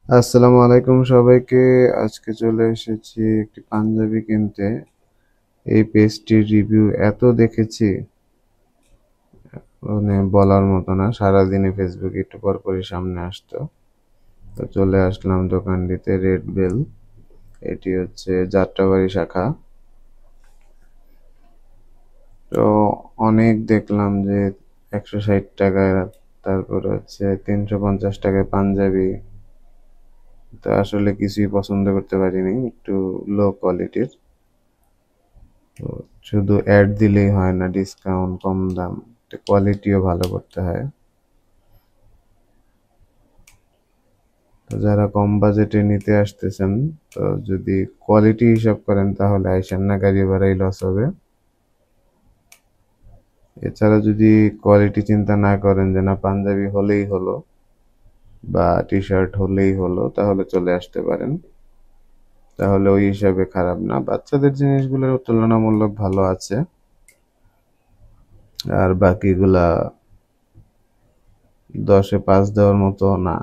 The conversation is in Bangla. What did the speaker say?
আসসালামু আলাইকুম সবাইকে। আজকে চলে এসেছি একটি পাঞ্জাবি কিনতে। এই পেজটির রিভিউ এত দেখেছি, মানে বলার মতো না। সারাদিনে ফেসবুকে একটু পর পরই সামনে আসতো, তো চলে আসলাম দোকানটিতে। রেড বেল, এটি হচ্ছে যাত্রাবাড়ি শাখা। তো অনেক দেখলাম যে 160 টাকায়, তারপরে হচ্ছে 350 টাকায় পাঞ্জাবি। তো আসলে কিছুই পছন্দ করতে পারিনি, একটু লো কোয়ালিটির। তো শুধু অ্যাড দিলেই হয় না, ডিসকাউন্ট, কম দাম, কোয়ালিটিও ভালো করতে হয়। তো যারা কম বাজেটে নিতে আসতেছেন, তো যদি কোয়ালিটি হিসাব করেন তাহলে আইসেন না, গাড়ি ভাড়াই লস হবে। এছাড়া যদি কোয়ালিটি চিন্তা না করেন, যে না পাঞ্জাবি হলেই হলো বা টি শার্ট হলেই হলো, তাহলে চলে আসতে পারেন। তাহলে ওই হিসাবে খারাপ না, বাচ্চাদের জিনিসগুলোর তুলনামূলক ভালো আছে। আর বাকিগুলা 10-এ 5 দেওয়ার মতো না।